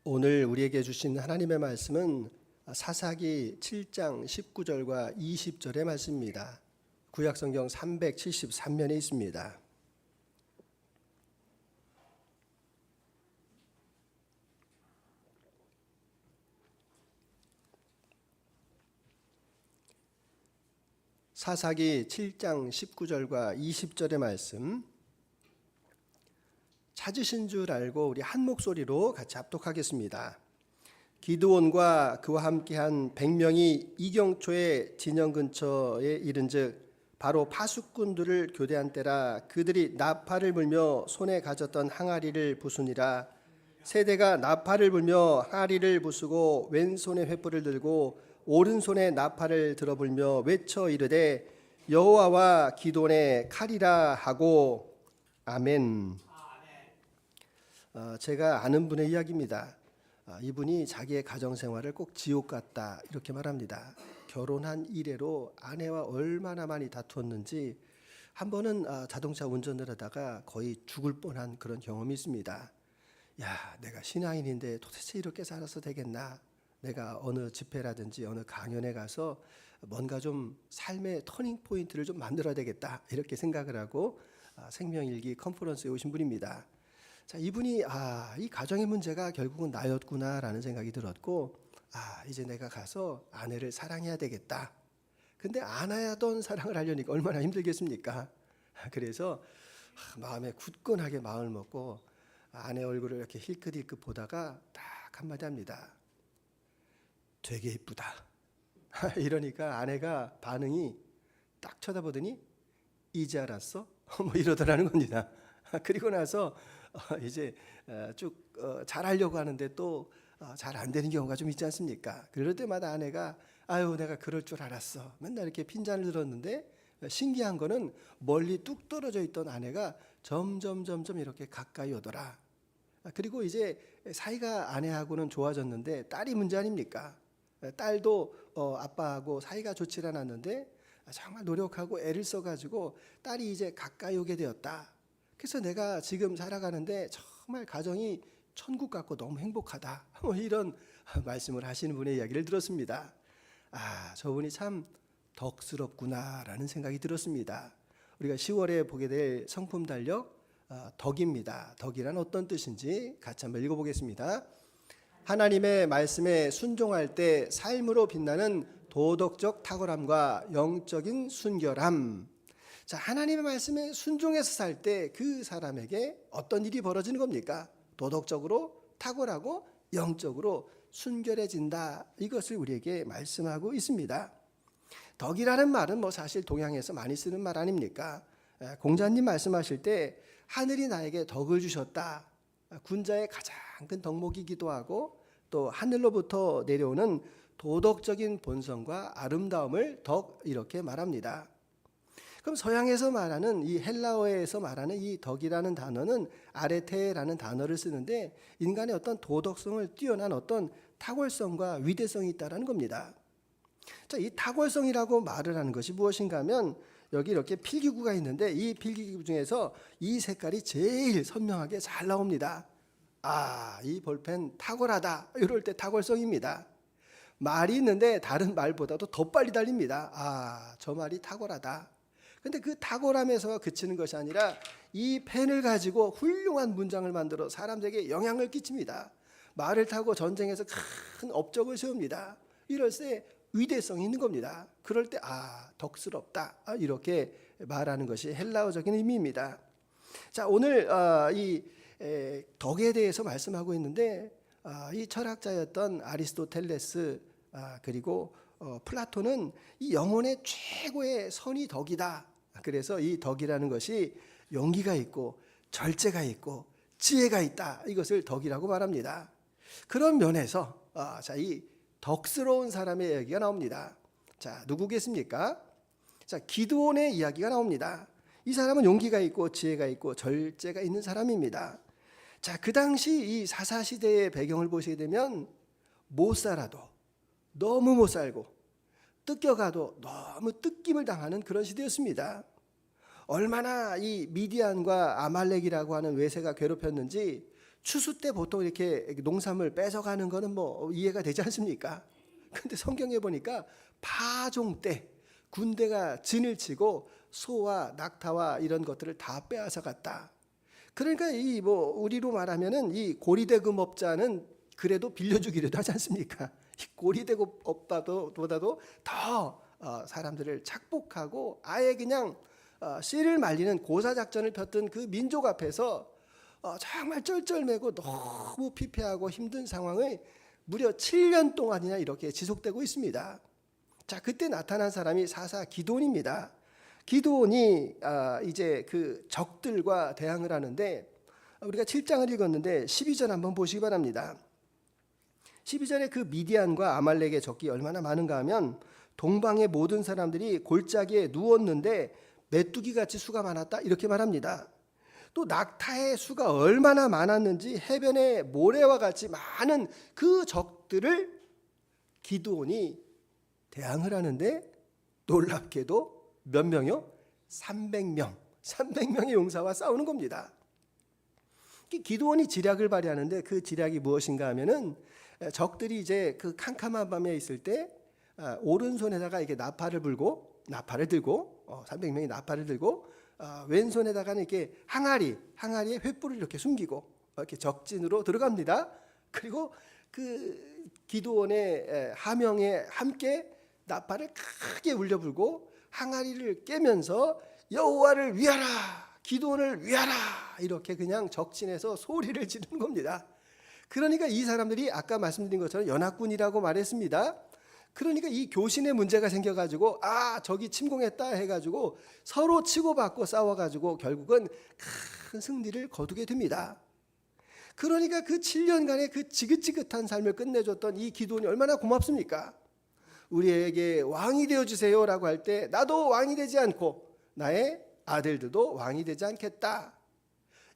오늘 우리에게 주신 하나님의 말씀은 사사기 7장 19절과 20절의 말씀입니다. 구약성경 373면에 있습니다. 사사기 7장 19절과 20절의 말씀 찾으신 줄 알고 우리 한 목소리로 같이 합독하겠습니다. 기드온과 그와 함께한 100명이 이경초의 진영 근처에 이른즉 바로 파수꾼들을 교대한 때라. 그들이 나팔을 불며 손에 가졌던 항아리를 부수니라. 세대가 나팔을 불며 항아리를 부수고 왼손에 횃불을 들고 오른손에 나팔을 들어 불며 외쳐 이르되 여호와와 기드온의 칼이라 하고. 아멘. 제가 아는 분의 이야기입니다. 이분이 자기의 가정생활을 꼭 지옥 같다 이렇게 말합니다. 결혼한 이래로 아내와 얼마나 많이 다투었는지 한 번은 자동차 운전을 하다가 거의 죽을 뻔한 그런 경험이 있습니다. 야, 내가 신앙인인데 도대체 이렇게 살아서 되겠나? 내가 어느 집회라든지 어느 강연에 가서 뭔가 좀 삶의 터닝 포인트를 좀 만들어야 되겠다 이렇게 생각을 하고 생명일기 컨퍼런스에 오신 분입니다. 자, 이분이 이 가정의 문제가 결국은 나였구나라는 생각이 들었고 이제 내가 가서 아내를 사랑해야 되겠다. 근데 안 하던 사랑을 하려니까 얼마나 힘들겠습니까? 그래서 마음에 굳건하게 마음을 먹고 아내 얼굴을 이렇게 힐끗힐끗 보다가 딱 한마디 합니다. 되게 이쁘다. 이러니까 아내가 반응이 딱 쳐다보더니 이제 알았어? 뭐 이러더라는 겁니다. 그리고 나서 이제 쭉 잘하려고 하는데 또 잘 안 되는 경우가 좀 있지 않습니까? 그럴 때마다 아내가 아유 내가 그럴 줄 알았어. 맨날 이렇게 핀잔을 들었는데 신기한 거는 멀리 뚝 떨어져 있던 아내가 점점 이렇게 가까이 오더라. 그리고 이제 사이가 아내하고는 좋아졌는데 딸이 문제 아닙니까? 딸도 아빠하고 사이가 좋지 않았는데 정말 노력하고 애를 써가지고 딸이 이제 가까이 오게 되었다. 그래서 내가 지금 살아가는데 정말 가정이 천국 같고 너무 행복하다. 이런 말씀을 하시는 분의 이야기를 들었습니다. 저분이 참 덕스럽구나라는 생각이 들었습니다. 우리가 10월에 보게 될 성품 달력 덕입니다. 덕이란 어떤 뜻인지 같이 한번 읽어보겠습니다. 하나님의 말씀에 순종할 때 삶으로 빛나는 도덕적 탁월함과 영적인 순결함. 자, 하나님의 말씀에 순종해서 살 때 그 사람에게 어떤 일이 벌어지는 겁니까? 도덕적으로 탁월하고 영적으로 순결해진다. 이것을 우리에게 말씀하고 있습니다. 덕이라는 말은 사실 동양에서 많이 쓰는 말 아닙니까? 공자님 말씀하실 때 하늘이 나에게 덕을 주셨다. 군자의 가장 큰 덕목이기도 하고 또 하늘로부터 내려오는 도덕적인 본성과 아름다움을 덕 이렇게 말합니다. 그럼 서양에서 말하는 이 헬라어에서 말하는 이 덕이라는 단어는 아레테라는 단어를 쓰는데 인간의 어떤 도덕성을 뛰어난 어떤 탁월성과 위대성이 있다는 겁니다. 자, 이 탁월성이라고 말을 하는 것이 무엇인가 하면 여기 이렇게 필기구가 있는데 이 필기구 중에서 이 색깔이 제일 선명하게 잘 나옵니다. 이 볼펜 탁월하다. 이럴 때 탁월성입니다. 말이 있는데 다른 말보다도 더 빨리 달립니다. 저 말이 탁월하다. 근데 그 탁월함에서 그치는 것이 아니라 이 펜을 가지고 훌륭한 문장을 만들어 사람들에게 영향을 끼칩니다. 말을 타고 전쟁에서 큰 업적을 세웁니다. 이럴 때 위대성이 있는 겁니다. 그럴 때 덕스럽다 이렇게 말하는 것이 헬라어적인 의미입니다. 자, 오늘 이 덕에 대해서 말씀하고 있는데 이 철학자였던 아리스토텔레스 그리고 플라톤은 이 영혼의 최고의 선이 덕이다. 그래서 이 덕이라는 것이 용기가 있고 절제가 있고 지혜가 있다. 이것을 덕이라고 말합니다. 그런 면에서 이 덕스러운 사람의 이야기가 나옵니다. 자, 누구겠습니까? 자, 기드온의 이야기가 나옵니다. 이 사람은 용기가 있고 지혜가 있고 절제가 있는 사람입니다. 자, 그 당시 이 사사시대의 배경을 보시게 되면 못 살아도 너무 못 살고 뜯겨가도 너무 뜯김을 당하는 그런 시대였습니다. 얼마나 이 미디안과 아말렉이라고 하는 외세가 괴롭혔는지 추수 때 보통 이렇게 농산물 뺏어가는 거는 뭐 이해가 되지 않습니까? 근데 성경에 보니까 파종 때 군대가 진을 치고 소와 낙타와 이런 것들을 다 빼앗아 갔다. 그러니까 이 뭐 우리로 말하면은 이 고리대금업자는 그래도 빌려주기라도 하지 않습니까? 이 고리대금업보다도 더 사람들을 착복하고 아예 그냥 씨를 말리는 고사 작전을 폈던 그 민족 앞에서 정말 쩔쩔매고 너무 피폐하고 힘든 상황을 무려 7년 동안이나 이렇게 지속되고 있습니다. 자, 그때 나타난 사람이 사사 기드온입니다. 기드온이 이제 그 적들과 대항을 하는데 우리가 7장을 읽었는데 12절 한번 보시기 바랍니다. 12절에 그 미디안과 아말렉의 적이 얼마나 많은가 하면 동방의 모든 사람들이 골짜기에 누웠는데 메뚜기같이 수가 많았다 이렇게 말합니다. 또 낙타의 수가 얼마나 많았는지 해변의 모래와 같이 많은 그 적들을 기드온이 대항을 하는데 놀랍게도 몇 명이요? 300명. 300명의 용사와 싸우는 겁니다. 기드온이 지략을 발휘하는데 그 지략이 무엇인가 하면은 적들이 이제 그 캄캄한 밤에 있을 때 오른손에다가 이게 나팔을 들고 300명이 나팔을 들고 왼손에다가는 이렇게 항아리에 횃불을 이렇게 숨기고 이렇게 적진으로 들어갑니다. 그리고 그 기드온의 하명에 함께 나팔을 크게 울려 불고 항아리를 깨면서 여호와를 위하라, 기드온을 위하라 이렇게 그냥 적진에서 소리를 지르는 겁니다. 그러니까 이 사람들이 아까 말씀드린 것처럼 연합군이라고 말했습니다. 그러니까 이 교신의 문제가 생겨가지고 저기 침공했다 해가지고 서로 치고받고 싸워가지고 결국은 큰 승리를 거두게 됩니다. 그러니까 그 7년간의 그 지긋지긋한 삶을 끝내줬던 이 기드온이 얼마나 고맙습니까? 우리에게 왕이 되어주세요라고 할 때 나도 왕이 되지 않고 나의 아들들도 왕이 되지 않겠다.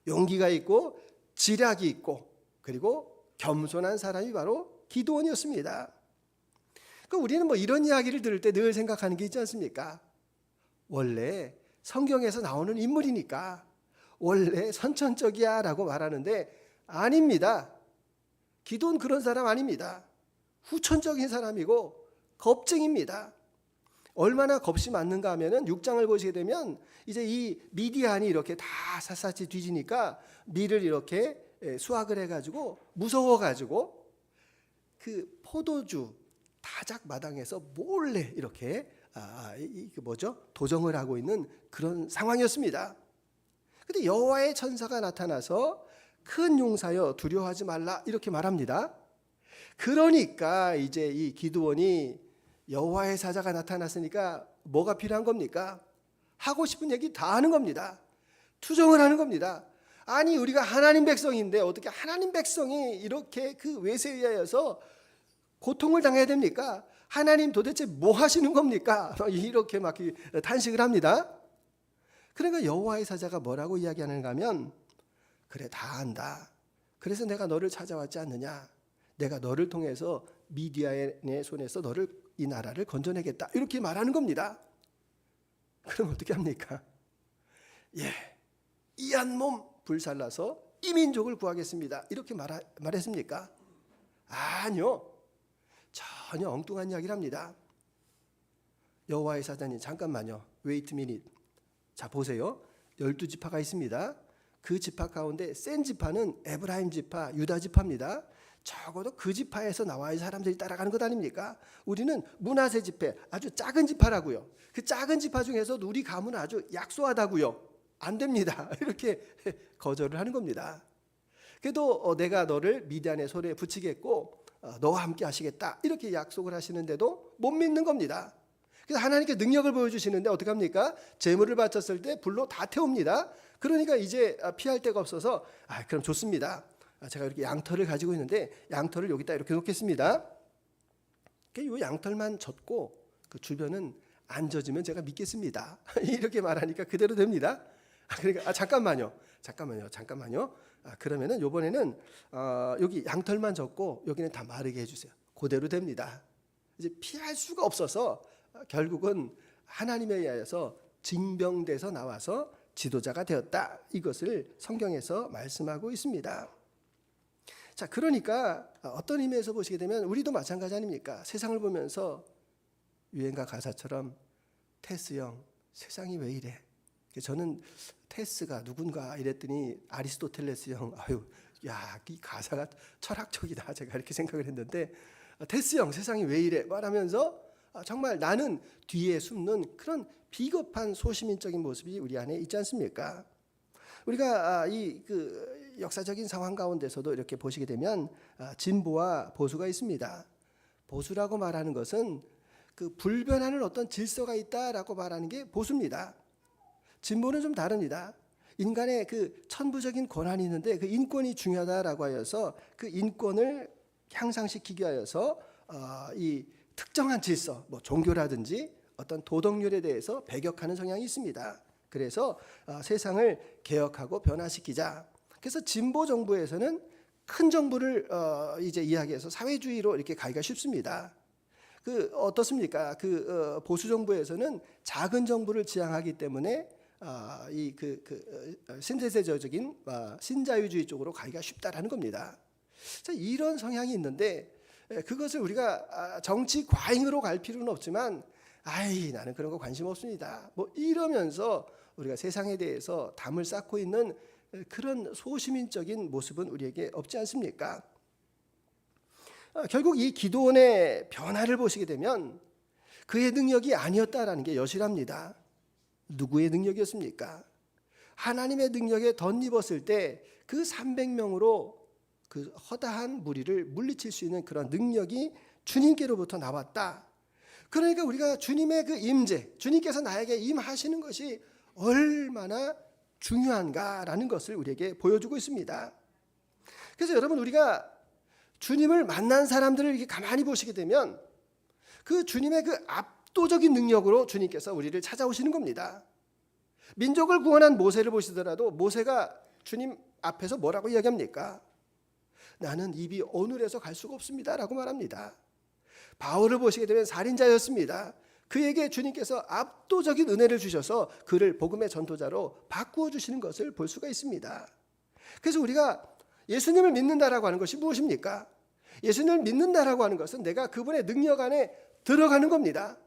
용기가 있고 지략이 있고 그리고 겸손한 사람이 바로 기드온이었습니다. 우리는 뭐 이런 이야기를 들을 때 늘 생각하는 게 있지 않습니까? 원래 성경에서 나오는 인물이니까 원래 선천적이야 라고 말하는데 아닙니다. 기드온 그런 사람 아닙니다. 후천적인 사람이고 겁쟁입니다. 얼마나 겁이 많는가 하면은 6장을 보시게 되면 이제 이 미디안이 이렇게 다 샅샅이 뒤지니까 밀을 이렇게 수확을 해가지고 무서워가지고 그 포도주 다작 마당에서 몰래 이렇게 도정을 하고 있는 그런 상황이었습니다. 근데 여호와의 천사가 나타나서 큰 용사여 두려워하지 말라 이렇게 말합니다. 그러니까 이제 이 기드온이 여호와의 사자가 나타났으니까 뭐가 필요한 겁니까? 하고 싶은 얘기 다 하는 겁니다. 투정을 하는 겁니다. 아니 우리가 하나님 백성인데 어떻게 하나님 백성이 이렇게 그 외세에 의하여서 고통을 당해야 됩니까? 하나님 도대체 뭐 하시는 겁니까? 이렇게 막 탄식을 합니다. 그러니까 여호와의 사자가 뭐라고 이야기하는가 하면 그래 다 안다. 그래서 내가 너를 찾아왔지 않느냐. 내가 너를 통해서 미디안의 손에서 너를 이 나라를 건져내겠다. 이렇게 말하는 겁니다. 그럼 어떻게 합니까? 이 한 몸 불살라서 이 민족을 구하겠습니다. 이렇게 말했습니까? 아니요. 전혀 엉뚱한 이야기를 합니다. 여호와의 사자님 잠깐만요. Wait a minute. 자 보세요. 12지파가 있습니다. 그 지파 가운데 센 지파는 에브라임 지파, 유다 지파입니다. 적어도 그 지파에서 나와야 사람들이 따라가는 것 아닙니까? 우리는 므낫세 지파, 아주 작은 지파라고요. 그 작은 지파 중에서도 우리 가문은 아주 약소하다고요. 안 됩니다. 이렇게 거절을 하는 겁니다. 그래도 내가 너를 미디안의 손에 붙이겠고 너와 함께 하시겠다 이렇게 약속을 하시는데도 못 믿는 겁니다. 그래서 하나님께 능력을 보여주시는데 어떻게 합니까? 제물을 바쳤을 때 불로 다 태웁니다. 그러니까 이제 피할 데가 없어서 그럼 좋습니다. 제가 이렇게 양털을 가지고 있는데 양털을 여기다 이렇게 놓겠습니다. 이 양털만 젖고 그 주변은 안 젖으면 제가 믿겠습니다. 이렇게 말하니까 그대로 됩니다. 그러니까 잠깐만요. 그러면은 이번에는 여기 양털만 젖고 여기는 다 마르게 해주세요. 그대로 됩니다. 이제 피할 수가 없어서 결국은 하나님에 의하여서 징병돼서 나와서 지도자가 되었다. 이것을 성경에서 말씀하고 있습니다. 자, 그러니까 어떤 의미에서 보시게 되면 우리도 마찬가지 아닙니까? 세상을 보면서 유행가 가사처럼 테스 형, 세상이 왜 이래? 저는 테스가 누군가 이랬더니 아리스토텔레스 형, 아유, 야, 이 가사가 철학적이다. 제가 이렇게 생각을 했는데 테스 형, 세상이 왜 이래? 말하면서 정말 나는 뒤에 숨는 그런 비겁한 소시민적인 모습이 우리 안에 있지 않습니까? 우리가 이 역사적인 상황 가운데서도 이렇게 보시게 되면 진보와 보수가 있습니다. 보수라고 말하는 것은 그 불변하는 어떤 질서가 있다라고 말하는 게 보수입니다. 진보는 좀 다릅니다. 인간의 그 천부적인 권한이 있는데 그 인권이 중요하다라고 하여서 그 인권을 향상시키기 위하여서 이 특정한 질서, 뭐 종교라든지 어떤 도덕률에 대해서 배격하는 성향이 있습니다. 그래서 세상을 개혁하고 변화시키자. 그래서 진보 정부에서는 큰 정부를 이제 이야기해서 사회주의로 이렇게 가기가 쉽습니다. 어떻습니까? 보수 정부에서는 작은 정부를 지향하기 때문에 이 신대세적인 신자유주의 쪽으로 가기가 쉽다라는 겁니다. 자, 이런 성향이 있는데 그것을 우리가 정치 과잉으로 갈 필요는 없지만 아이 나는 그런 거 관심 없습니다. 뭐 이러면서 우리가 세상에 대해서 담을 쌓고 있는 그런 소시민적인 모습은 우리에게 없지 않습니까? 결국 이 기드온의 변화를 보시게 되면 그의 능력이 아니었다라는 게 여실합니다. 누구의 능력이었습니까? 하나님의 능력에 덧입었을 때 그 300명으로 그 허다한 무리를 물리칠 수 있는 그런 능력이 주님께로부터 나왔다. 그러니까 우리가 주님의 그 임재, 주님께서 나에게 임하시는 것이 얼마나 중요한가라는 것을 우리에게 보여주고 있습니다. 그래서 여러분 우리가 주님을 만난 사람들을 이렇게 가만히 보시게 되면 그 주님의 그 압도적인 능력으로 주님께서 우리를 찾아오시는 겁니다. 민족을 구원한 모세를 보시더라도 모세가 주님 앞에서 뭐라고 이야기합니까? 나는 입이 어눌해서 갈 수가 없습니다라고 말합니다. 바울을 보시게 되면 살인자였습니다. 그에게 주님께서 압도적인 은혜를 주셔서 그를 복음의 전도자로 바꾸어 주시는 것을 볼 수가 있습니다. 그래서 우리가 예수님을 믿는다라고 하는 것이 무엇입니까? 예수님을 믿는다라고 하는 것은 내가 그분의 능력 안에 들어가는 겁니다.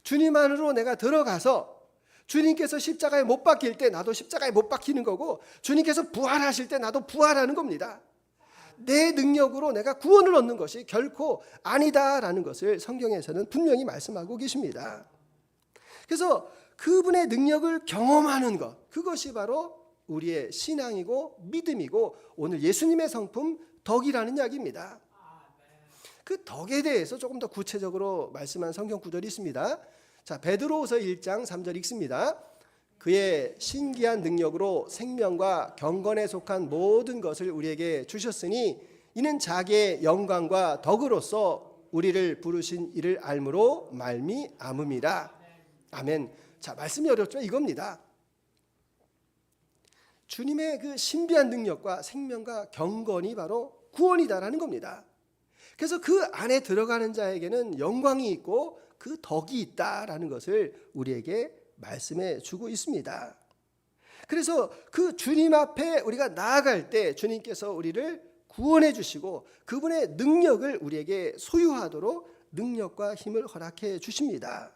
주님 안으로 내가 들어가서 주님께서 십자가에 못 박힐 때 나도 십자가에 못 박히는 거고 주님께서 부활하실 때 나도 부활하는 겁니다. 내 능력으로 내가 구원을 얻는 것이 결코 아니다라는 것을 성경에서는 분명히 말씀하고 계십니다. 그래서 그분의 능력을 경험하는 것, 그것이 바로 우리의 신앙이고 믿음이고 오늘 예수님의 성품 덕이라는 이야기입니다. 그 덕에 대해서 조금 더 구체적으로 말씀한 성경 구절이 있습니다. 자, 베드로후서 1장 3절 읽습니다. 그의 신기한 능력으로 생명과 경건에 속한 모든 것을 우리에게 주셨으니 이는 자기의 영광과 덕으로서 우리를 부르신 이를 알므로 말미암음이라. 아멘. 자, 말씀이 어렵지만 이겁니다. 주님의 그 신비한 능력과 생명과 경건이 바로 구원이다라는 겁니다. 그래서 그 안에 들어가는 자에게는 영광이 있고 그 덕이 있다라는 것을 우리에게 말씀해 주고 있습니다. 그래서 그 주님 앞에 우리가 나아갈 때 주님께서 우리를 구원해 주시고 그분의 능력을 우리에게 소유하도록 능력과 힘을 허락해 주십니다.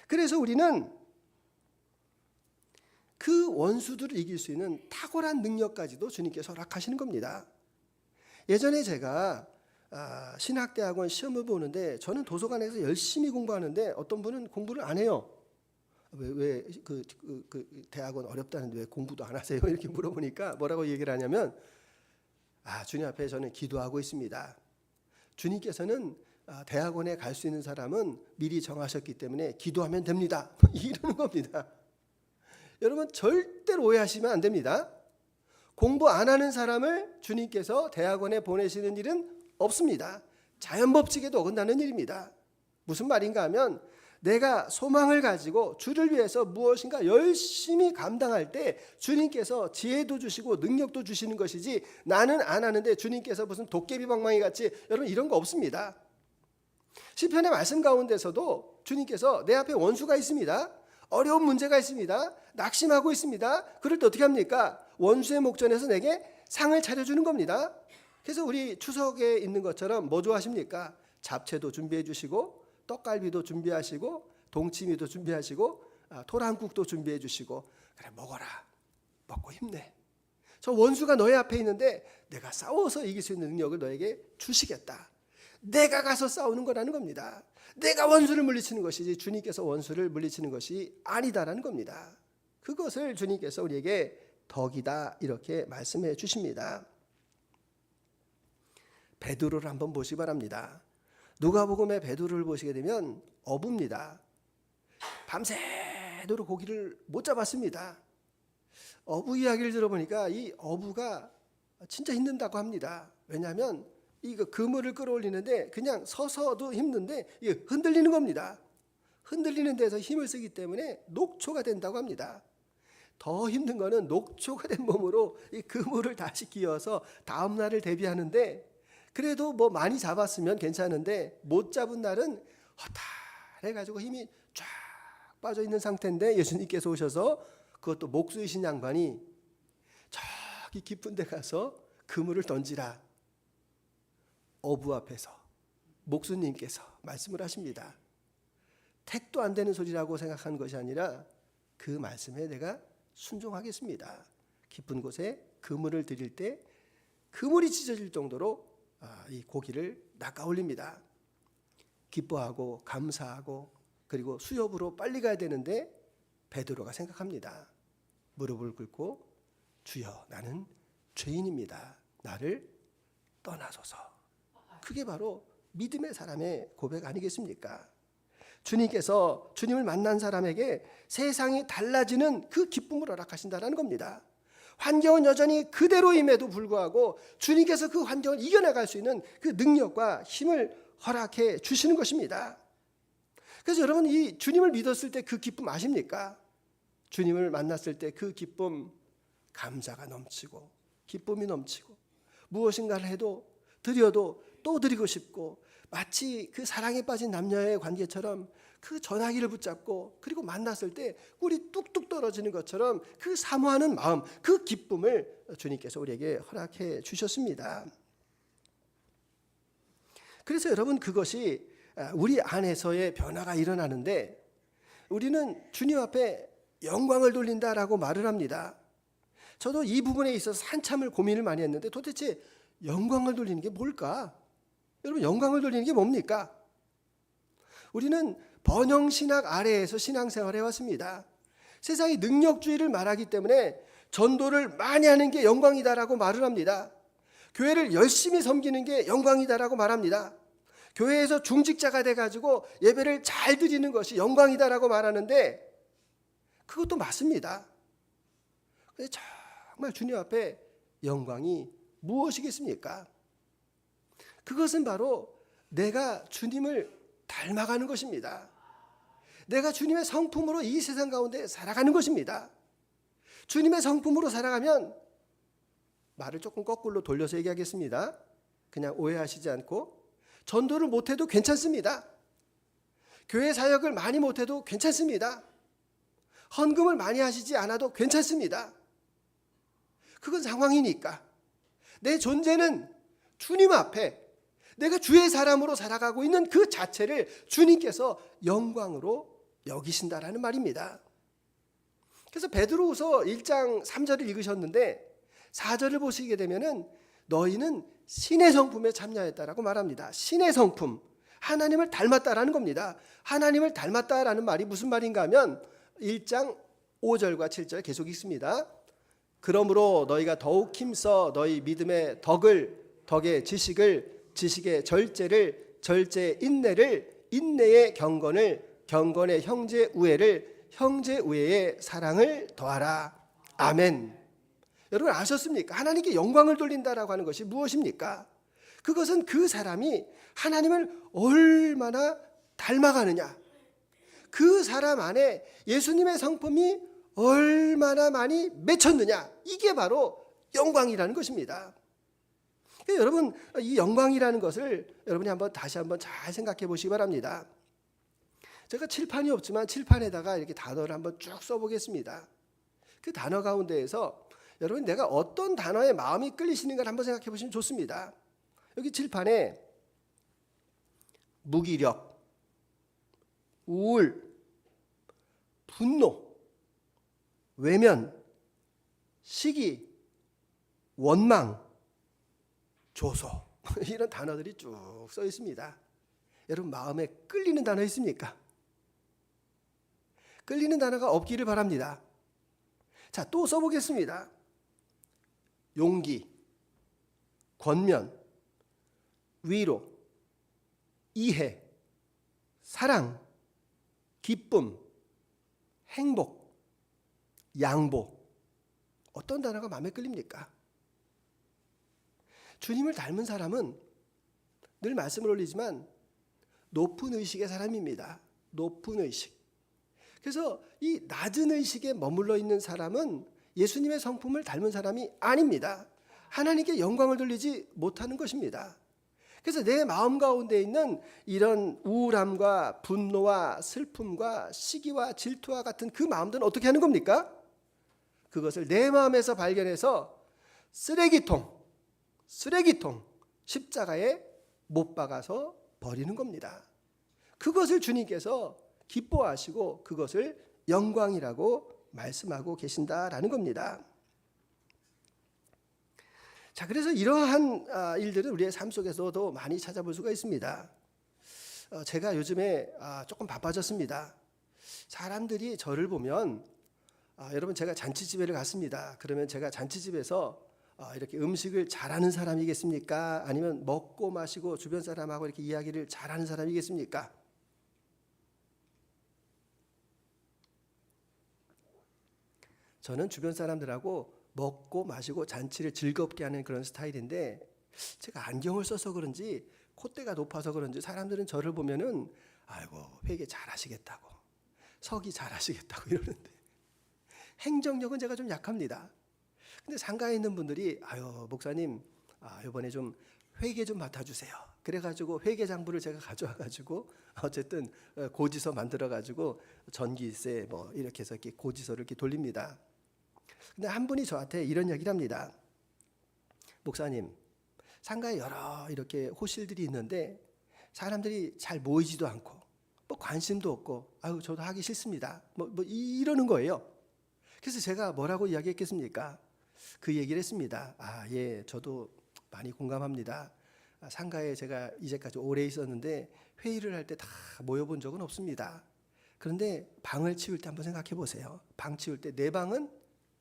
그래서 우리는 그 원수들을 이길 수 있는 탁월한 능력까지도 주님께서 허락하시는 겁니다. 예전에 제가 신학대학원 시험을 보는데 저는 도서관에서 열심히 공부하는데 어떤 분은 공부를 안 해요. 왜 대학원 어렵다는데 왜 공부도 안 하세요? 이렇게 물어보니까 뭐라고 얘기를 하냐면 주님 앞에 저는 기도하고 있습니다. 주님께서는 대학원에 갈 수 있는 사람은 미리 정하셨기 때문에 기도하면 됩니다. 이러는 겁니다. 여러분 절대로 오해하시면 안 됩니다. 공부 안 하는 사람을 주님께서 대학원에 보내시는 일은 없습니다. 자연법칙에도 어긋나는 일입니다. 무슨 말인가 하면 내가 소망을 가지고 주를 위해서 무엇인가 열심히 감당할 때 주님께서 지혜도 주시고 능력도 주시는 것이지 나는 안 하는데 주님께서 무슨 도깨비 방망이 같이 여러분 이런 거 없습니다. 시편의 말씀 가운데서도 주님께서 내 앞에 원수가 있습니다. 어려운 문제가 있습니다. 낙심하고 있습니다. 그럴 때 어떻게 합니까? 원수의 목전에서 내게 상을 차려주는 겁니다. 그래서 우리 추석에 있는 것처럼 뭐 좋아하십니까? 잡채도 준비해 주시고 떡갈비도 준비하시고 동치미도 준비하시고 토랑국도 준비해 주시고 그래 먹어라. 먹고 힘내. 저 원수가 너의 앞에 있는데 내가 싸워서 이길 수 있는 능력을 너에게 주시겠다. 내가 가서 싸우는 거라는 겁니다. 내가 원수를 물리치는 것이지 주님께서 원수를 물리치는 것이 아니다라는 겁니다. 그것을 주님께서 우리에게 덕이다 이렇게 말씀해 주십니다. 베드로를 한번 보시기 바랍니다. 누가복음의 베드로를 보시게 되면 어부입니다. 밤새도록 고기를 못 잡았습니다. 어부 이야기를 들어보니까 이 어부가 진짜 힘든다고 합니다. 왜냐하면 이거 그물을 끌어올리는데 그냥 서서도 힘든데 이게 흔들리는 겁니다. 흔들리는 데서 힘을 쓰기 때문에 녹초가 된다고 합니다. 더 힘든 거는 녹초가 된 몸으로 이 그물을 다시 끼워서 다음 날을 대비하는데 그래도 뭐 많이 잡았으면 괜찮은데 못 잡은 날은 허탈해가지고 힘이 쫙 빠져 있는 상태인데 예수님께서 오셔서 그것도 목수이신 양반이 저기 깊은 데 가서 그물을 던지라. 어부 앞에서 목수님께서 말씀을 하십니다. 택도 안 되는 소리라고 생각한 것이 아니라 그 말씀에 내가 순종하겠습니다. 깊은 곳에 그물을 들일 때 그물이 찢어질 정도로 이 고기를 낚아 올립니다. 기뻐하고 감사하고 그리고 수협으로 빨리 가야 되는데 베드로가 생각합니다. 무릎을 꿇고 주여 나는 죄인입니다. 나를 떠나소서. 그게 바로 믿음의 사람의 고백 아니겠습니까? 주님께서 주님을 만난 사람에게 세상이 달라지는 그 기쁨을 허락하신다는 겁니다. 환경은 여전히 그대로임에도 불구하고 주님께서 그 환경을 이겨나갈 수 있는 그 능력과 힘을 허락해 주시는 것입니다. 그래서 여러분 이 주님을 믿었을 때 그 기쁨 아십니까? 주님을 만났을 때 그 기쁨, 감사가 넘치고 기쁨이 넘치고 무엇인가를 해도 드려도 또 드리고 싶고 마치 그 사랑에 빠진 남녀의 관계처럼 그 전화기를 붙잡고 그리고 만났을 때 꿀이 뚝뚝 떨어지는 것처럼 그 사모하는 마음, 그 기쁨을 주님께서 우리에게 허락해 주셨습니다. 그래서 여러분 그것이 우리 안에서의 변화가 일어나는데 우리는 주님 앞에 영광을 돌린다라고 말을 합니다. 저도 이 부분에 있어서 한참을 고민을 많이 했는데 도대체 영광을 돌리는 게 뭘까? 여러분 영광을 돌리는 게 뭡니까? 우리는 번영신학 아래에서 신앙생활을 해왔습니다. 세상이 능력주의를 말하기 때문에 전도를 많이 하는 게 영광이다라고 말을 합니다. 교회를 열심히 섬기는 게 영광이다라고 말합니다. 교회에서 중직자가 돼가지고 예배를 잘 드리는 것이 영광이다라고 말하는데 그것도 맞습니다. 그런데 정말 주님 앞에 영광이 무엇이겠습니까? 그것은 바로 내가 주님을 닮아가는 것입니다. 내가 주님의 성품으로 이 세상 가운데 살아가는 것입니다. 주님의 성품으로 살아가면 말을 조금 거꾸로 돌려서 얘기하겠습니다. 그냥 오해하시지 않고 전도를 못해도 괜찮습니다. 교회 사역을 많이 못해도 괜찮습니다. 헌금을 많이 하시지 않아도 괜찮습니다. 그건 상황이니까 내 존재는 주님 앞에 내가 주의 사람으로 살아가고 있는 그 자체를 주님께서 영광으로 여기신다라는 말입니다. 그래서 베드로후서 1장 3절을 읽으셨는데 4절을 보시게 되면은 너희는 신의 성품에 참여했다라고 말합니다. 신의 성품, 하나님을 닮았다라는 겁니다. 하나님을 닮았다라는 말이 무슨 말인가 하면 1장 5절과 7절 계속 읽습니다. 그러므로 너희가 더욱 힘써 너희 믿음의 덕의 지식을, 지식의 절제를, 절제의 인내를, 인내의 경건을, 경건의 형제 우애를, 형제 우애의 사랑을 더하라. 아멘. 여러분 아셨습니까? 하나님께 영광을 돌린다라고 하는 것이 무엇입니까? 그것은 그 사람이 하나님을 얼마나 닮아가느냐, 그 사람 안에 예수님의 성품이 얼마나 많이 맺혔느냐, 이게 바로 영광이라는 것입니다. 여러분 이 영광이라는 것을 여러분이 다시 한번 잘 생각해 보시기 바랍니다. 제가 칠판이 없지만 칠판에다가 이렇게 단어를 한번 쭉 써보겠습니다. 그 단어 가운데에서 여러분 내가 어떤 단어에 마음이 끌리시는가를 한번 생각해 보시면 좋습니다. 여기 칠판에 무기력, 우울, 분노, 외면, 시기, 원망, 조소 이런 단어들이 쭉 써 있습니다. 여러분 마음에 끌리는 단어 있습니까? 끌리는 단어가 없기를 바랍니다. 자, 또 써보겠습니다. 용기, 권면, 위로, 이해, 사랑, 기쁨, 행복, 양보. 어떤 단어가 마음에 끌립니까? 주님을 닮은 사람은 늘 말씀을 올리지만 높은 의식의 사람입니다. 높은 의식. 그래서 이 낮은 의식에 머물러 있는 사람은 예수님의 성품을 닮은 사람이 아닙니다. 하나님께 영광을 돌리지 못하는 것입니다. 그래서 내 마음 가운데 있는 이런 우울함과 분노와 슬픔과 시기와 질투와 같은 그 마음들은 어떻게 하는 겁니까? 그것을 내 마음에서 발견해서 쓰레기통 십자가에 못 박아서 버리는 겁니다. 그것을 주님께서 기뻐하시고 그것을 영광이라고 말씀하고 계신다라는 겁니다. 자, 그래서 이러한 일들은 우리의 삶 속에서도 많이 찾아볼 수가 있습니다. 제가 요즘에 조금 바빠졌습니다. 사람들이 저를 보면 여러분 제가 잔치집회를 갔습니다. 그러면 제가 잔치집에서 이렇게 음식을 잘하는 사람이겠습니까? 아니면 먹고 마시고 주변 사람하고 이렇게 이야기를 잘하는 사람이겠습니까? 저는 주변 사람들하고 먹고 마시고 잔치를 즐겁게 하는 그런 스타일인데 제가 안경을 써서 그런지 콧대가 높아서 그런지 사람들은 저를 보면은 아이고 회계 잘하시겠다고 서기 잘하시겠다고 이러는데 행정력은 제가 좀 약합니다. 근데 상가에 있는 분들이 아유 목사님 이번에 좀 회계 좀 맡아주세요. 그래가지고 회계장부를 제가 가져와가지고 어쨌든 고지서 만들어가지고 전기세 뭐 이렇게 해서 이렇게 고지서를 이렇게 돌립니다. 근데 한 분이 저한테 이런 얘기를 합니다. 목사님, 상가에 여러 이렇게 호실들이 있는데 사람들이 잘 모이지도 않고 뭐 관심도 없고 아유 저도 하기 싫습니다. 뭐 이러는 거예요. 그래서 제가 뭐라고 이야기했겠습니까? 그 얘기를 했습니다. 예, 저도 많이 공감합니다. 상가에 제가 이제까지 오래 있었는데 회의를 할 때 다 모여본 적은 없습니다. 그런데 방을 치울 때 한번 생각해 보세요. 방 치울 때 내 방은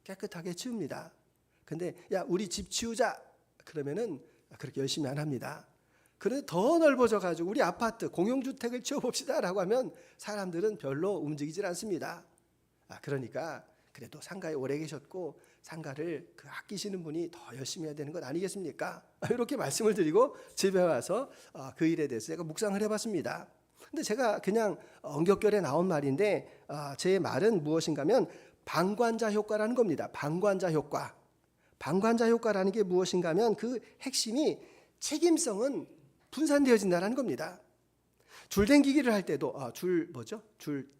깨끗하게 치웁니다. 근데 야 우리 집 치우자 그러면은 그렇게 열심히 안 합니다. 그런데 더 넓어져 가지고 우리 아파트 공용주택을 치워봅시다라고 하면 사람들은 별로 움직이질 않습니다. 그러니까 그래도 상가에 오래 계셨고 상가를 아끼시는 분이 더 열심히 해야 되는 것 아니겠습니까? 이렇게 말씀을 드리고 집에 와서 그 일에 대해서 제가 묵상을 해봤습니다. 근데 제가 그냥 언격결에 나온 말인데 제 말은 무엇인가 하면 방관자 효과라는 겁니다. 방관자 효과. 방관자 효과라는 게 무엇인가 하면 그 핵심이 책임성은 분산되어진다는 겁니다. 줄 당기기를 할 때도 줄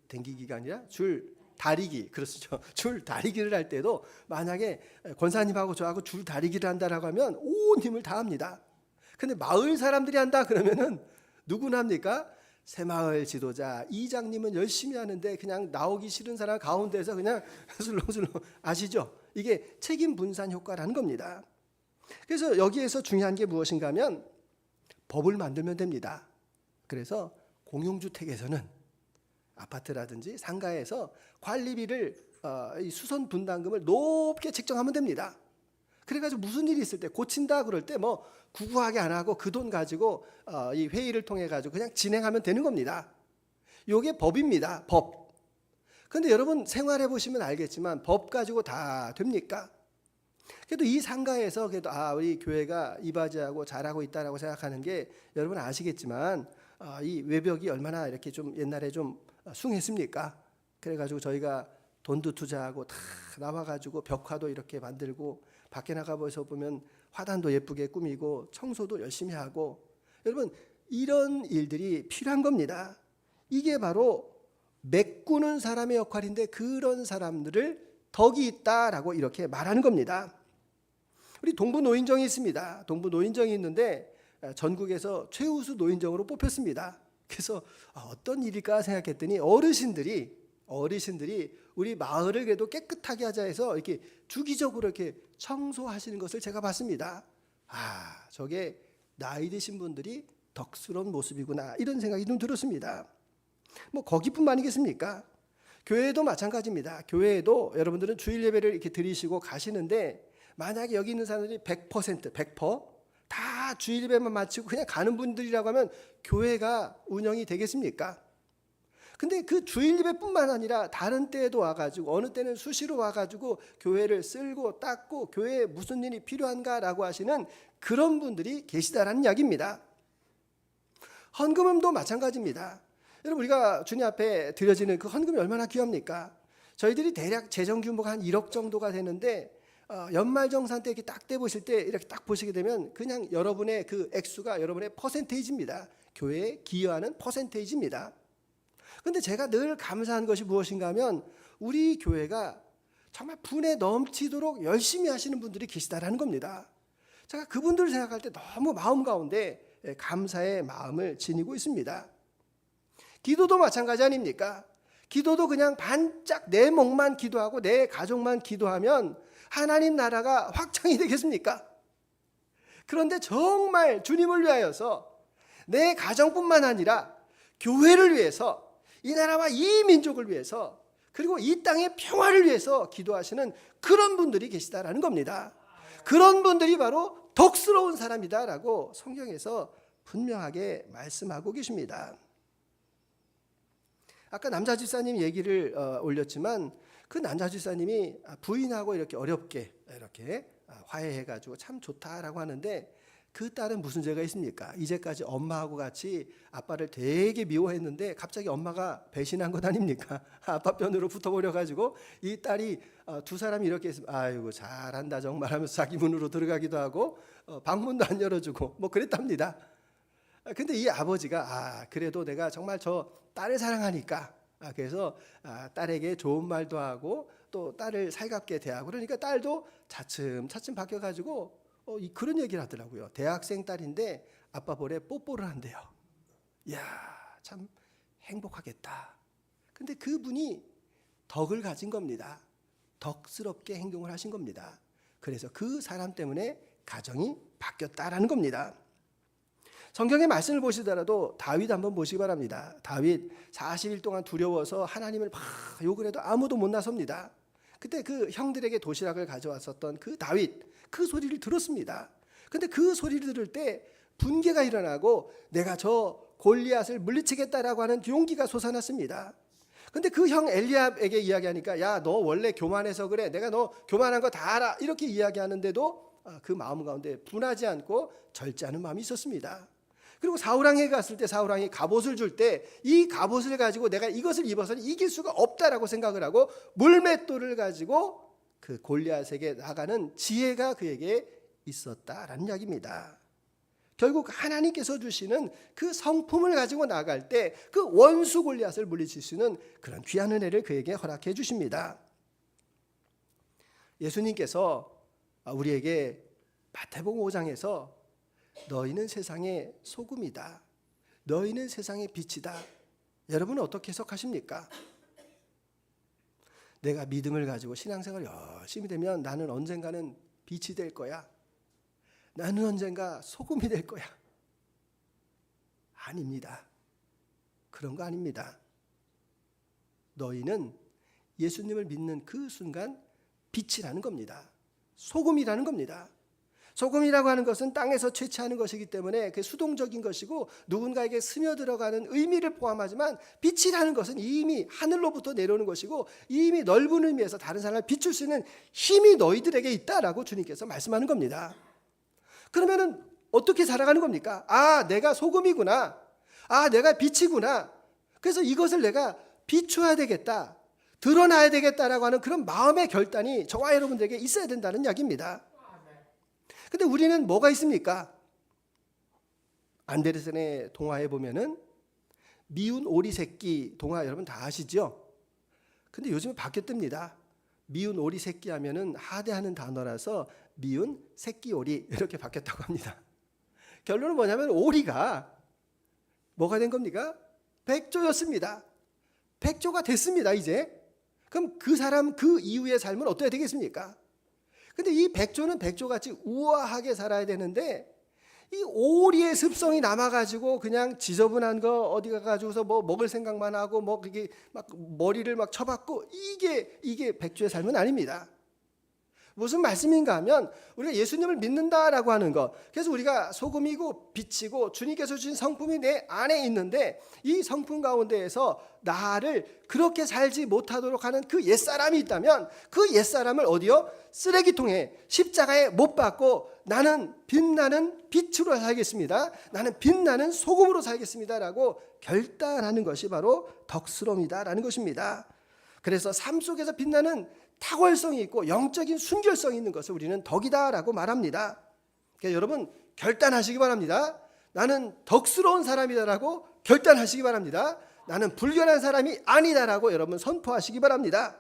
당기기가 아니라 줄 다리기, 그렇죠. 줄 다리기를 할 때도 만약에 권사님하고 저하고 줄 다리기를 한다라고 하면 온 힘을 다합니다. 근데 마을 사람들이 한다 그러면은 누구나 합니까? 새마을 지도자 이장님은 열심히 하는데 그냥 나오기 싫은 사람 가운데서 그냥 슬렁슬렁 아시죠? 이게 책임 분산 효과라는 겁니다. 그래서 여기에서 중요한 게 무엇인가 하면 법을 만들면 됩니다. 그래서 공용주택에서는 아파트라든지 상가에서 관리비를 이 수선 분담금을 높게 책정하면 됩니다. 그래가지고 무슨 일이 있을 때 고친다 그럴 때 뭐 구구하게 안 하고 그 돈 가지고 이 회의를 통해 가지고 그냥 진행하면 되는 겁니다. 이게 법입니다. 법. 그런데 여러분 생활해 보시면 알겠지만 법 가지고 다 됩니까? 그래도 이 상가에서 그래도 우리 교회가 이바지하고 잘하고 있다라고 생각하는 게 여러분 아시겠지만 이 외벽이 얼마나 이렇게 좀 옛날에 좀 숭했습니까? 그래가지고 저희가 돈도 투자하고 다 나와가지고 벽화도 이렇게 만들고 밖에 나가서 보면 화단도 예쁘게 꾸미고 청소도 열심히 하고 여러분 이런 일들이 필요한 겁니다. 이게 바로 메꾸는 사람의 역할인데 그런 사람들을 덕이 있다라고 이렇게 말하는 겁니다. 우리 동부 노인정이 있습니다. 동부 노인정이 있는데 전국에서 최우수 노인정으로 뽑혔습니다. 그래서 어떤 일일까 생각했더니 어르신들이 우리 마을을 그래도 깨끗하게 하자 해서 이렇게 주기적으로 이렇게 청소하시는 것을 제가 봤습니다. 저게 나이 드신 분들이 덕스러운 모습이구나, 이런 생각이 좀 들었습니다. 뭐 거기뿐만이겠습니까? 교회도 마찬가지입니다. 교회에도 여러분들은 주일 예배를 이렇게 드리시고 가시는데, 만약에 여기 있는 사람들이 100%다 주일 예배만 마치고 그냥 가는 분들이라고 하면 교회가 운영이 되겠습니까? 근데 그 주일 예배뿐만 아니라 다른 때에도 와가지고, 어느 때는 수시로 와가지고 교회를 쓸고 닦고 교회에 무슨 일이 필요한가라고 하시는 그런 분들이 계시다라는 이야기입니다. 헌금도 마찬가지입니다. 여러분, 우리가 주님 앞에 드려지는 그 헌금이 얼마나 귀합니까? 저희들이 대략 재정 규모가 한 1억 정도가 되는데, 연말정산 때 이렇게 딱 떼보실 때 이렇게 딱 보시게 되면 그냥 여러분의 그 액수가 여러분의 퍼센테이지입니다. 교회에 기여하는 퍼센테이지입니다. 그런데 제가 늘 감사한 것이 무엇인가 하면, 우리 교회가 정말 분에 넘치도록 열심히 하시는 분들이 계시다라는 겁니다. 제가 그분들을 생각할 때 너무 마음 가운데 감사의 마음을 지니고 있습니다. 기도도 마찬가지 아닙니까? 기도도 그냥 반짝 내 목만 기도하고 내 가족만 기도하면 하나님 나라가 확장이 되겠습니까? 그런데 정말 주님을 위하여서 내 가정뿐만 아니라 교회를 위해서, 이 나라와 이 민족을 위해서, 그리고 이 땅의 평화를 위해서 기도하시는 그런 분들이 계시다라는 겁니다. 그런 분들이 바로 덕스러운 사람이다라고 성경에서 분명하게 말씀하고 계십니다. 아까 남자 집사님 얘기를 올렸지만, 그 남자 집사님이 부인하고 이렇게 어렵게 이렇게 화해해가지고 참 좋다라고 하는데, 그 딸은 무슨 죄가 있습니까? 이제까지 엄마하고 같이 아빠를 되게 미워했는데 갑자기 엄마가 배신한 것 아닙니까? 아빠 편으로 붙어버려가지고 이 딸이 두 사람이 이렇게 했으면 아이고 잘한다 정말 하면서 자기 문으로 들어가기도 하고 방문도 안 열어주고 뭐 그랬답니다. 근데 이 아버지가 그래도 내가 정말 저 딸을 사랑하니까, 그래서 딸에게 좋은 말도 하고 또 딸을 살갑게 대하고, 그러니까 딸도 차츰차츰 바뀌어가지고 그런 얘기를 하더라고요. 대학생 딸인데 아빠 볼에 뽀뽀를 한대요. 이야, 참 행복하겠다. 근데 그분이 덕을 가진 겁니다. 덕스럽게 행동을 하신 겁니다. 그래서 그 사람 때문에 가정이 바뀌었다라는 겁니다. 성경의 말씀을 보시더라도 다윗 한번 보시기 바랍니다. 다윗 40일 동안 두려워서 하나님을 막 욕을 해도 아무도 못 나섭니다. 그때 그 형들에게 도시락을 가져왔었던 그 다윗, 그 소리를 들었습니다. 근데 그 소리를 들을 때 분개가 일어나고 내가 저 골리앗을 물리치겠다라고 하는 용기가 솟아났습니다. 근데 그 형 엘리압에게 이야기하니까, 야, 너 원래 교만해서 그래, 내가 너 교만한 거 다 알아, 이렇게 이야기하는데도 그 마음 가운데 분하지 않고 절제하는 마음이 있었습니다. 그리고 사울왕에게 갔을 때 사울왕이 갑옷을 줄 때 이 갑옷을 가지고 내가 이것을 입어서는 이길 수가 없다라고 생각을 하고 물맷돌을 가지고 그 골리앗에게 나가는 지혜가 그에게 있었다라는 이야기입니다. 결국 하나님께서 주시는 그 성품을 가지고 나갈 때 그 원수 골리앗을 물리칠 수 있는 그런 귀한 은혜를 그에게 허락해 주십니다. 예수님께서 우리에게 마태복음 5장에서 너희는 세상의 소금이다, 너희는 세상의 빛이다. 여러분은 어떻게 해석하십니까? 내가 믿음을 가지고 신앙생활 열심히 되면 나는 언젠가는 빛이 될 거야, 나는 언젠가 소금이 될 거야. 아닙니다. 그런 거 아닙니다. 너희는 예수님을 믿는 그 순간 빛이라는 겁니다. 소금이라는 겁니다. 소금이라고 하는 것은 땅에서 채취하는 것이기 때문에 그 수동적인 것이고 누군가에게 스며들어가는 의미를 포함하지만, 빛이라는 것은 이미 하늘로부터 내려오는 것이고 이미 넓은 의미에서 다른 사람을 비출 수 있는 힘이 너희들에게 있다라고 주님께서 말씀하는 겁니다. 그러면은 어떻게 살아가는 겁니까? 내가 소금이구나, 내가 빛이구나, 그래서 이것을 내가 비춰야 되겠다, 드러나야 되겠다라고 하는 그런 마음의 결단이 저와 여러분들에게 있어야 된다는 이야기입니다. 근데 우리는 뭐가 있습니까? 안데르센의 동화에 보면은 미운 오리 새끼 동화 여러분 다 아시죠? 근데 요즘은 바뀌었답니다. 미운 오리 새끼 하면은 하대하는 단어라서 미운 새끼 오리 이렇게 바뀌었다고 합니다. 결론은 뭐냐면 오리가 뭐가 된 겁니까? 백조였습니다. 백조가 됐습니다. 이제 그럼 그 사람 그 이후의 삶은 어떻게 되겠습니까? 근데 이 백조는 백조같이 우아하게 살아야 되는데 이 오리의 습성이 남아가지고 그냥 지저분한 거 어디 가가지고서 뭐 먹을 생각만 하고 뭐 그게 막 머리를 막 쳐박고 이게 백조의 삶은 아닙니다. 무슨 말씀인가 하면 우리가 예수님을 믿는다라고 하는 것, 그래서 우리가 소금이고 빛이고 주님께서 주신 성품이 내 안에 있는데 이 성품 가운데에서 나를 그렇게 살지 못하도록 하는 그 옛사람이 있다면 그 옛사람을 어디요? 쓰레기통에 십자가에 못 박고 나는 빛나는 빛으로 살겠습니다. 나는 빛나는 소금으로 살겠습니다라고 결단하는 것이 바로 덕스러움이다라는 것입니다. 그래서 삶 속에서 빛나는 탁월성이 있고 영적인 순결성이 있는 것을 우리는 덕이다라고 말합니다. 그러니까 여러분 결단하시기 바랍니다. 나는 덕스러운 사람이다라고 결단하시기 바랍니다. 나는 불결한 사람이 아니다라고 여러분 선포하시기 바랍니다.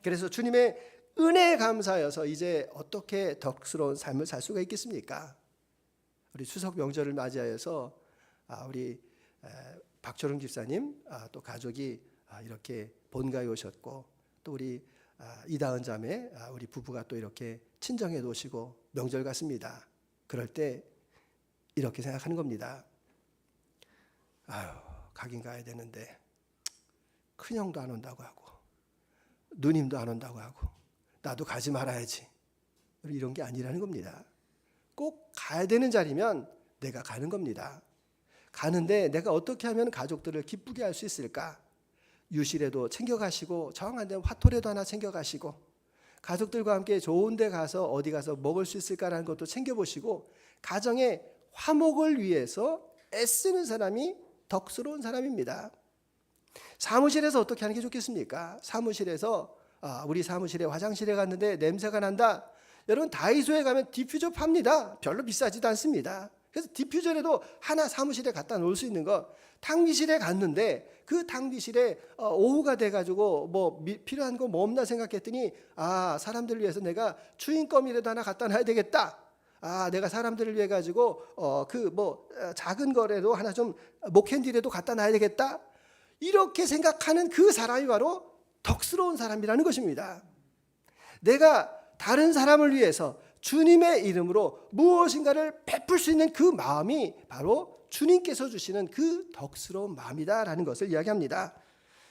그래서 주님의 은혜에 감사하여서 이제 어떻게 덕스러운 삶을 살 수가 있겠습니까? 우리 추석 명절을 맞이하여서 우리 박철웅 집사님 또 가족이 이렇게 본가에 오셨고 또 우리 이다은 자매 우리 부부가 또 이렇게 친정에 오시고 명절 같습니다. 그럴 때 이렇게 생각하는 겁니다. 아유 가긴 가야 되는데 큰형도 안 온다고 하고 누님도 안 온다고 하고 나도 가지 말아야지. 이런 게 아니라는 겁니다. 꼭 가야 되는 자리면 내가 가는 겁니다. 가는데 내가 어떻게 하면 가족들을 기쁘게 할 수 있을까? 유실에도 챙겨가시고 정한 데 화토래도 하나 챙겨가시고 가족들과 함께 좋은 데 가서 어디 가서 먹을 수 있을까라는 것도 챙겨보시고 가정의 화목을 위해서 애쓰는 사람이 덕스러운 사람입니다. 사무실에서 어떻게 하는 게 좋겠습니까? 사무실에서 우리 사무실에 화장실에 갔는데 냄새가 난다. 여러분 다이소에 가면 디퓨저 팝니다. 별로 비싸지도 않습니다. 그래서 디퓨저라도 하나 사무실에 갖다 놓을 수 있는 거. 탕비실에 갔는데 그 탕비실에 오후가 돼가지고 뭐 필요한 거 뭐 없나 생각했더니 사람들을 위해서 내가 추인껌이라도 하나 갖다 놔야 되겠다. 내가 사람들을 위해 가지고 작은 거라도 하나 좀 목캔디라도 갖다 놔야 되겠다. 이렇게 생각하는 그 사람이 바로 덕스러운 사람이라는 것입니다. 내가 다른 사람을 위해서 주님의 이름으로 무엇인가를 베풀 수 있는 그 마음이 바로 주님께서 주시는 그 덕스러운 마음이다라는 것을 이야기합니다.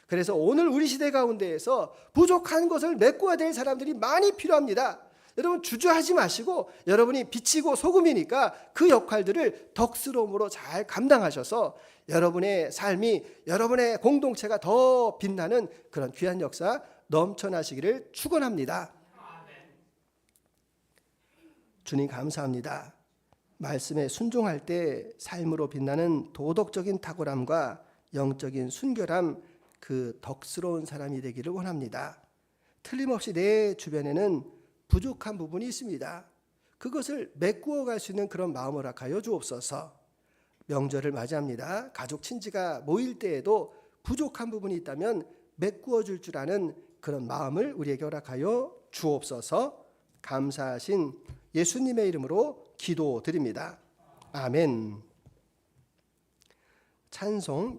그래서 오늘 우리 시대 가운데에서 부족한 것을 메꿔야 될 사람들이 많이 필요합니다. 여러분 주저하지 마시고 여러분이 빛이고 소금이니까 그 역할들을 덕스러움으로 잘 감당하셔서 여러분의 삶이 여러분의 공동체가 더 빛나는 그런 귀한 역사 넘쳐나시기를 축원합니다. 주님 감사합니다. 말씀에 순종할 때 삶으로 빛나는 도덕적인 탁월함과 영적인 순결함, 그 덕스러운 사람이 되기를 원합니다. 틀림없이 내 주변에는 부족한 부분이 있습니다. 그것을 메꾸어 갈 수 있는 그런 마음을 허락하여 주옵소서. 명절을 맞이합니다. 가족 친지가 모일 때에도 부족한 부분이 있다면 메꾸어 줄 줄 아는 그런 마음을 우리에게 허락하여 주옵소서. 감사하신 예수님의 이름으로 기도드립니다. 아멘. 찬송